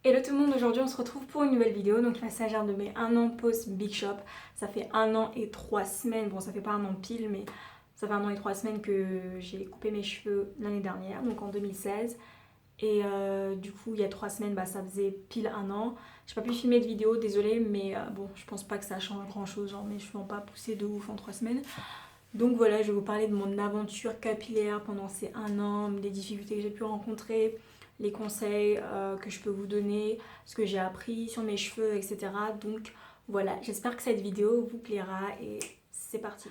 Hello tout le monde, aujourd'hui on se retrouve pour une nouvelle vidéo. Donc il va s'agir de mes 1 an post Big Shop. Ça fait 1 an et 3 semaines, bon ça fait pas 1 an pile mais ça fait 1 an et 3 semaines que j'ai coupé mes cheveux l'année dernière, donc en 2016. Et du coup il y a 3 semaines ça faisait pile 1 an. J'ai pas pu filmer de vidéo, désolée, mais bon je pense pas que ça change grand chose, genre mes cheveux n'ont pas poussé de ouf en 3 semaines. Donc voilà, je vais vous parler de mon aventure capillaire pendant ces 1 an, des difficultés que j'ai pu rencontrer, les conseils que je peux vous donner, ce que j'ai appris sur mes cheveux, etc. Donc voilà, j'espère que cette vidéo vous plaira et c'est parti.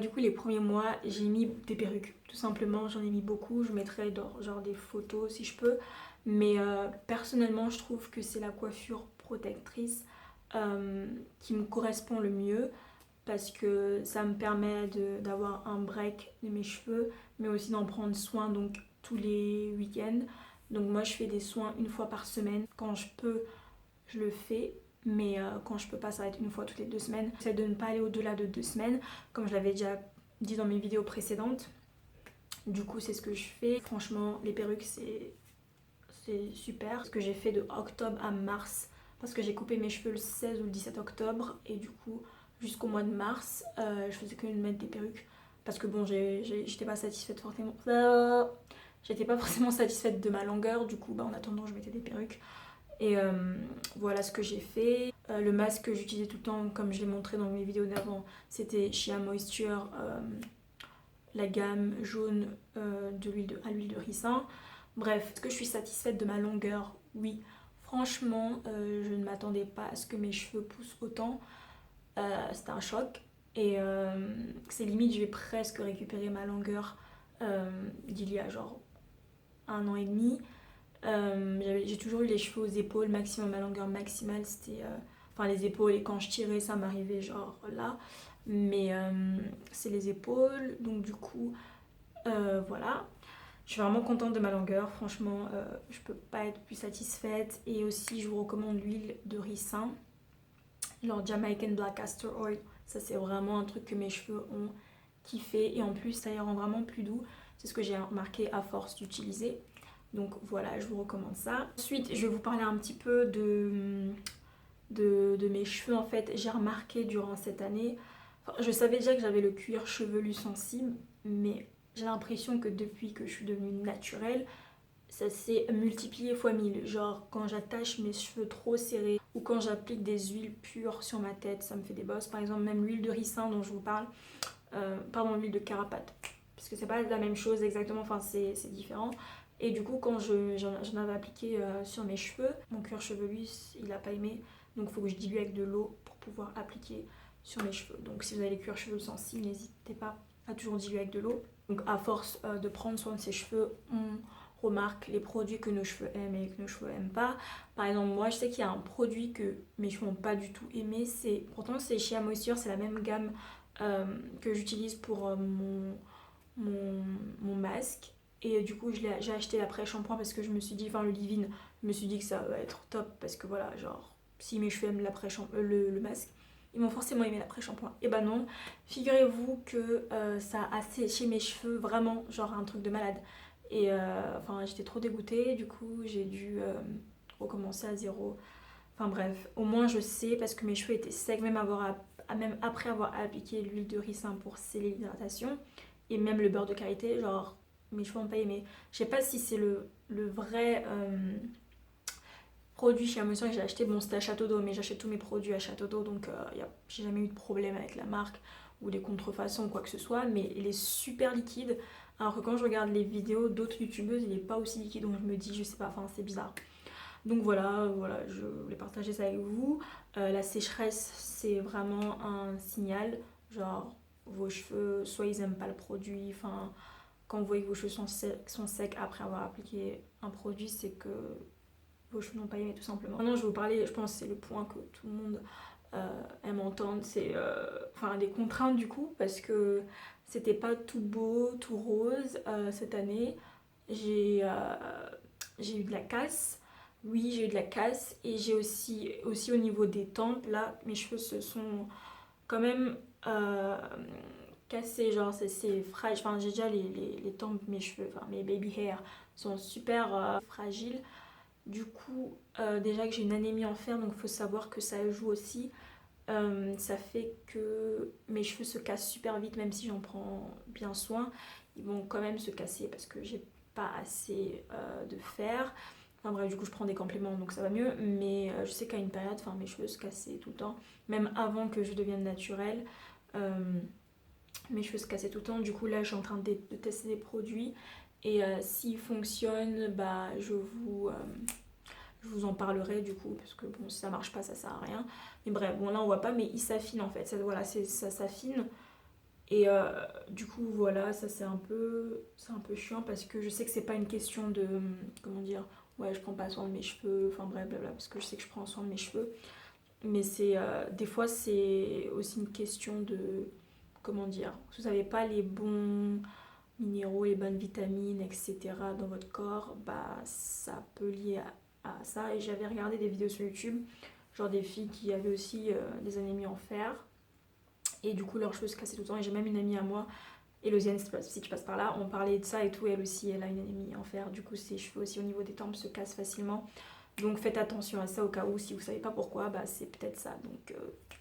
Du coup, les premiers mois, j'ai mis des perruques, tout simplement, j'en ai mis beaucoup. Je mettrai genre des photos si je peux, mais personnellement, je trouve que c'est la coiffure protectrice qui me correspond le mieux parce que ça me permet d'avoir un break de mes cheveux, mais aussi d'en prendre soin donc tous les week-ends. Donc moi je fais des soins 1 fois par semaine. Quand je peux, je le fais, mais quand je peux pas, ça va être 1 fois toutes les 2 semaines. J'essaie de ne pas aller au-delà de 2 semaines, comme je l'avais déjà dit dans mes vidéos précédentes. Du coup c'est ce que je fais. Franchement les perruques c'est super. Ce que j'ai fait de octobre à mars, parce que j'ai coupé mes cheveux le 16 ou le 17 octobre, et du coup jusqu'au mois de mars je faisais que de mettre des perruques parce que bon j'étais pas satisfaite forcément, j'étais pas forcément satisfaite de ma longueur. Du coup en attendant je mettais des perruques et voilà ce que j'ai fait. Le masque que j'utilisais tout le temps, comme je l'ai montré dans mes vidéos d'avant, c'était Shea Moisture, la gamme jaune à l'huile de ricin. Bref, est-ce que je suis satisfaite de ma longueur? Oui. Franchement, je ne m'attendais pas à ce que mes cheveux poussent autant. C'était un choc. Et c'est limite, je vais presque récupérer ma longueur d'il y a genre 1 an et demi. J'ai toujours eu les cheveux aux épaules, maximum, ma longueur maximale c'était enfin les épaules, et quand je tirais ça m'arrivait genre là, mais c'est les épaules, donc du coup voilà, je suis vraiment contente de ma longueur. Franchement je peux pas être plus satisfaite. Et aussi je vous recommande l'huile de ricin, genre Jamaican Black Castor Oil. Ça c'est vraiment un truc que mes cheveux ont kiffé, et en plus ça les rend vraiment plus doux. C'est ce que j'ai remarqué à force d'utiliser. Donc voilà, je vous recommande ça. Ensuite, je vais vous parler un petit peu de mes cheveux. En fait, j'ai remarqué durant cette année, enfin, je savais déjà que j'avais le cuir chevelu sensible, mais j'ai l'impression que depuis que je suis devenue naturelle, ça s'est multiplié fois 1000. Genre quand j'attache mes cheveux trop serrés ou quand j'applique des huiles pures sur ma tête, ça me fait des bosses. Par exemple, même l'huile de ricin dont je vous parle, pardon, l'huile de carapate, parce que c'est pas la même chose exactement, enfin c'est différent. Et du coup quand j'en avais appliqué sur mes cheveux, mon cuir chevelu il a pas aimé, donc il faut que je dilue avec de l'eau pour pouvoir appliquer sur mes cheveux. Donc si vous avez les cuirs cheveux sensibles, n'hésitez pas à toujours diluer avec de l'eau. Donc à force de prendre soin de ses cheveux, on remarque les produits que nos cheveux aiment et que nos cheveux aiment pas. Par exemple, moi je sais qu'il y a un produit que mes cheveux n'ont pas du tout aimé, pourtant c'est Shea Moisture, c'est la même gamme que j'utilise pour mon masque. Et du coup j'ai acheté l'après-shampoing parce que je me suis dit, enfin le leave-in, je me suis dit que ça va être top, parce que voilà, genre si mes cheveux aiment le masque, ils vont forcément aimer l'après-shampoing. Et bah non, figurez-vous que ça a séché mes cheveux, vraiment genre un truc de malade. Et enfin j'étais trop dégoûtée, du coup j'ai dû recommencer à zéro. Enfin bref, au moins je sais, parce que mes cheveux étaient secs, même après avoir appliqué l'huile de ricin pour sceller l'hydratation, et même le beurre de karité, genre mes cheveux n'ont pas aimé. Je sais pas si c'est le vrai produit chez Amazon que j'ai acheté. Bon, c'était à Château d'Eau, mais j'achète tous mes produits à Château d'Eau, donc j'ai jamais eu de problème avec la marque ou des contrefaçons ou quoi que ce soit. Mais il est super liquide, alors que quand je regarde les vidéos d'autres youtubeuses, il est pas aussi liquide, donc je me dis, je sais pas, enfin c'est bizarre. Donc voilà, je voulais partager ça avec vous. La sécheresse, c'est vraiment un signal. Genre, vos cheveux, soit ils aiment pas le produit, enfin, quand vous voyez que vos cheveux sont secs après avoir appliqué un produit, c'est que vos cheveux n'ont pas aimé tout simplement. Maintenant, je vais vous parler, je pense que c'est le point que tout le monde aime entendre, c'est enfin les contraintes du coup, parce que c'était pas tout beau, tout rose cette année. J'ai j'ai eu de la casse. Oui, j'ai eu de la casse, et j'ai aussi au niveau des tempes, là, mes cheveux se sont quand même cassés, genre c'est fragile. Enfin, j'ai déjà les tempes, mes cheveux, enfin mes baby hair sont super fragiles. Du coup, déjà que j'ai une anémie en fer, donc il faut savoir que ça joue aussi. Ça fait que mes cheveux se cassent super vite, même si j'en prends bien soin. Ils vont quand même se casser parce que j'ai pas assez de fer. Enfin bref, du coup, je prends des compléments donc ça va mieux. Mais je sais qu'à une période, enfin, mes cheveux se cassaient tout le temps. Même avant que je devienne naturelle, mes cheveux se cassaient tout le temps. Du coup, là, je suis en train de tester des produits. Et s'ils fonctionnent, bah, je vous en parlerai du coup, parce que bon, si ça marche pas, ça sert à rien. Mais bref, bon là on voit pas, mais il s'affine en fait. Ça, voilà, ça s'affine. Et du coup, voilà, ça c'est un peu chiant parce que je sais que c'est pas une question de, comment dire, ouais, je prends pas soin de mes cheveux, enfin bref, blabla, parce que je sais que je prends soin de mes cheveux. Mais c'est, des fois, c'est aussi une question de, comment dire, si vous n'avez pas les bons minéraux, les bonnes vitamines, etc. dans votre corps, bah ça peut lier à ça. Et j'avais regardé des vidéos sur YouTube, genre des filles qui avaient aussi des anémies en fer. Et du coup, leurs cheveux se cassaient tout le temps. Et j'ai même une amie à moi, Elosiane, si tu passes par là, on parlait de ça et tout. Elle aussi, elle a une anémie en fer. Du coup, ses cheveux aussi au niveau des tempes se cassent facilement. Donc faites attention à ça au cas où, si vous savez pas pourquoi, bah c'est peut-être ça. Donc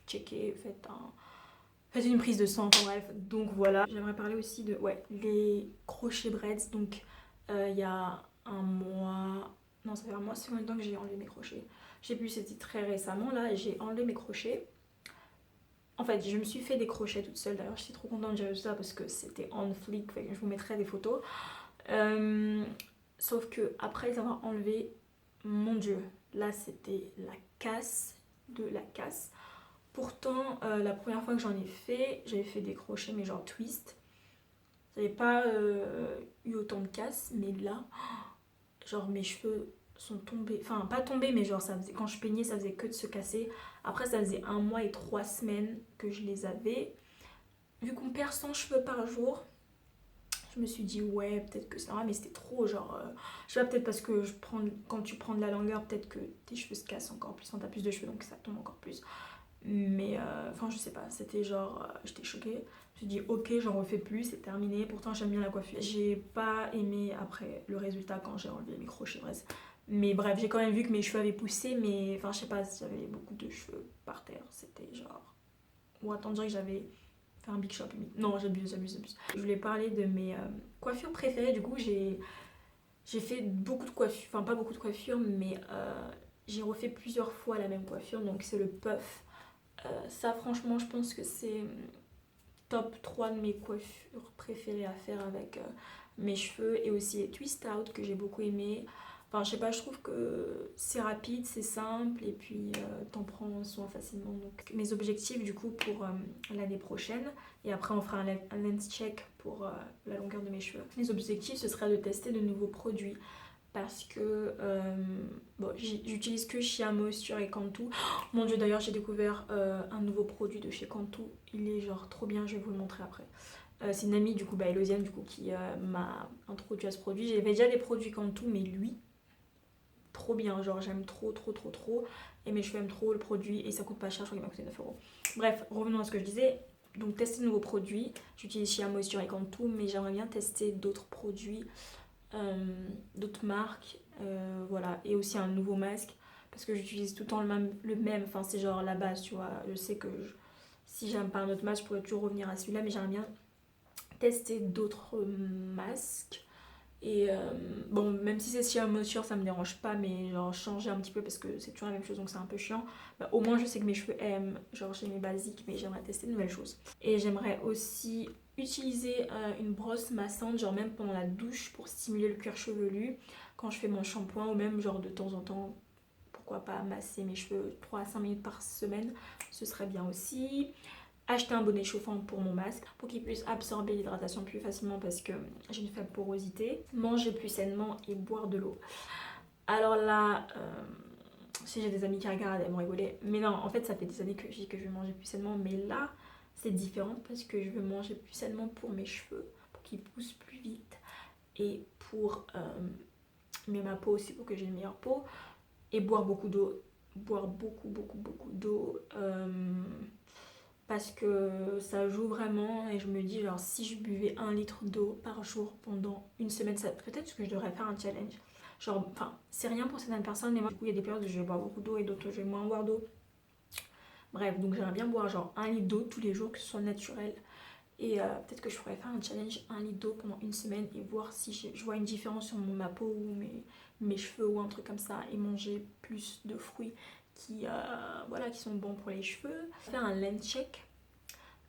checkez, faites une prise de sang, enfin bref. Donc voilà. J'aimerais parler aussi de, ouais, les crochets braids. Donc il y a un mois, non ça fait un mois, c'est combien de temps que j'ai enlevé mes crochets? Je sais plus, c'était très récemment là, j'ai enlevé mes crochets. En fait, je me suis fait des crochets toute seule. D'ailleurs, je suis trop contente de dire ça parce que c'était on fleek. Fait que je vous mettrai des photos. Euh, Sauf que après les avoir enlevés, mon dieu, là c'était la casse de la casse. Pourtant, la première fois que j'en ai fait, j'avais fait des crochets, mais genre twist. J'avais pas eu autant de casse, mais là, genre mes cheveux sont tombés. Enfin, pas tombés, mais genre ça faisait, quand je peignais, ça faisait que de se casser. Après, ça faisait un mois et 3 semaines que je les avais. Vu qu'on perd 100 cheveux par jour, je me suis dit, ouais, peut-être que c'est normal, mais c'était trop. Genre, je sais pas, peut-être parce que quand tu prends de la longueur, peut-être que tes cheveux se cassent encore plus. Enfin, t'as plus de cheveux, donc ça tombe encore plus. Mais enfin, je sais pas, c'était genre, j'étais choquée. Je me suis dit, ok, j'en refais plus, c'est terminé. Pourtant, j'aime bien la coiffure. J'ai pas aimé après le résultat quand j'ai enlevé mes crochets, bref. Mais bref, j'ai quand même vu que mes cheveux avaient poussé, mais enfin, je sais pas, j'avais beaucoup de cheveux par terre. C'était genre. Ou attends, on dirait que j'avais fait un big shop limite. Non, j'abuse. Je voulais parler de mes coiffures préférées. Du coup, j'ai fait beaucoup de coiffures, enfin, pas beaucoup de coiffures, mais j'ai refait plusieurs fois la même coiffure. Donc, c'est le puff. Ça, franchement, je pense que c'est top 3 de mes coiffures préférées à faire avec mes cheveux. Et aussi les twist out que j'ai beaucoup aimé. Enfin, je sais pas, je trouve que c'est rapide, c'est simple et puis t'en prends soin facilement. Donc, mes objectifs du coup pour l'année prochaine, et après on fera un lens check pour la longueur de mes cheveux. Mes objectifs, ce serait de tester de nouveaux produits parce que bon, j'utilise que Shea Moisture et Cantu. Oh, mon dieu, d'ailleurs j'ai découvert un nouveau produit de chez Cantu, il est genre trop bien, je vais vous le montrer après. C'est une amie du coup, bah, Elosiane du coup, qui m'a introduit à ce produit. J'avais déjà des produits Cantu, mais lui, trop bien, genre j'aime trop, et mes cheveux aiment trop le produit et ça coûte pas cher, je crois qu'il m'a coûté 9 euros. Bref, revenons à ce que je disais. Donc tester de nouveaux produits, j'utilise Shea Moisture et Cantu, mais j'aimerais bien tester d'autres produits, d'autres marques, voilà, et aussi un nouveau masque parce que j'utilise tout le temps le même, enfin c'est genre la base, tu vois. Je sais que si j'aime pas un autre masque, je pourrais toujours revenir à celui-là, mais j'aimerais bien tester d'autres masques. Et bon, même si c'est si moisture, ça me dérange pas, mais genre changer un petit peu parce que c'est toujours la même chose donc c'est un peu chiant. Bah, au moins, je sais que mes cheveux aiment, genre j'ai mes basiques, mais j'aimerais tester de nouvelles choses. Et j'aimerais aussi utiliser une brosse massante, genre même pendant la douche pour stimuler le cuir chevelu quand je fais mon shampoing ou même genre de temps en temps, pourquoi pas masser mes cheveux 3 à 5 minutes par semaine, ce serait bien aussi. Acheter un bonnet chauffant pour mon masque pour qu'il puisse absorber l'hydratation plus facilement parce que j'ai une faible porosité. Manger plus sainement et boire de l'eau. Alors là, si j'ai des amis qui regardent, elles vont rigoler. Mais non, en fait, ça fait des années que je dis que je veux manger plus sainement. Mais là, c'est différent parce que je veux manger plus sainement pour mes cheveux, pour qu'ils poussent plus vite et pour mais ma peau aussi, pour que j'ai une meilleure peau. Et boire beaucoup d'eau. Boire beaucoup d'eau. Parce que ça joue vraiment et je me dis genre si je buvais 1 litre d'eau par jour pendant une semaine, ça peut-être que je devrais faire un challenge. Genre, enfin, c'est rien pour certaines personnes, mais moi, du coup, il y a des périodes où je vais boire beaucoup d'eau et d'autres où je vais moins boire d'eau. Bref, donc j'aimerais bien boire genre 1 litre d'eau tous les jours, que ce soit naturel. Et peut-être que je pourrais faire un challenge 1 litre d'eau pendant une semaine et voir si je vois une différence sur ma peau ou mes cheveux ou un truc comme ça. Et manger plus de fruits voilà, qui sont bons pour les cheveux. Faire un length check,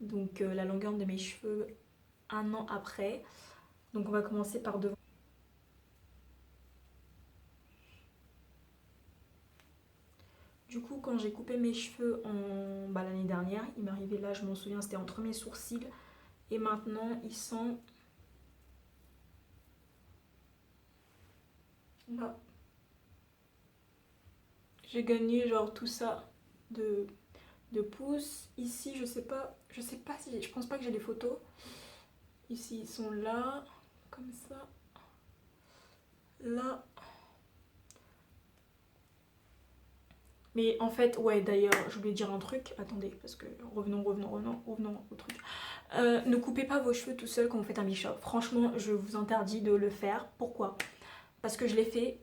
donc la longueur de mes cheveux 1 an après. Donc on va commencer par devant. Du coup, quand j'ai coupé mes cheveux l'année dernière, il m'est arrivé là, je m'en souviens, c'était entre mes sourcils. Et maintenant, ils sont là. J'ai gagné genre tout ça de, de pouces. Ici, je sais pas si, je pense pas que j'ai des photos. Ici, ils sont là, comme ça. Là. Mais en fait, ouais, d'ailleurs, je voulais dire un truc. Attendez, parce que revenons au truc. Ne coupez pas vos cheveux tout seul quand vous faites un bishop. Franchement, je vous interdis de le faire. Pourquoi? Parce que je l'ai fait.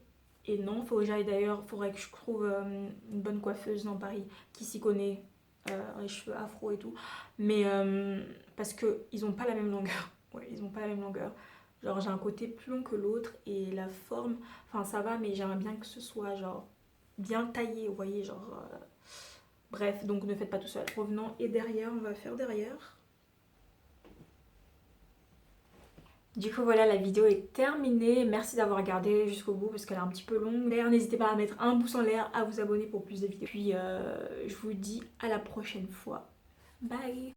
Et non, faut que j'aille d'ailleurs, faudrait que je trouve une bonne coiffeuse dans Paris qui s'y connaît, les cheveux afro et tout. Mais parce que ils ont pas la même longueur. Ouais, ils ont pas la même longueur. Genre j'ai un côté plus long que l'autre et la forme, enfin ça va, mais j'aimerais bien que ce soit genre bien taillé, vous voyez, genre. Bref, donc ne faites pas tout seul. Revenons et derrière, on va faire derrière. Du coup voilà, la vidéo est terminée. Merci d'avoir regardé jusqu'au bout parce qu'elle est un petit peu longue. D'ailleurs n'hésitez pas à mettre un pouce en l'air, à vous abonner pour plus de vidéos. Puis je vous dis à la prochaine fois. Bye.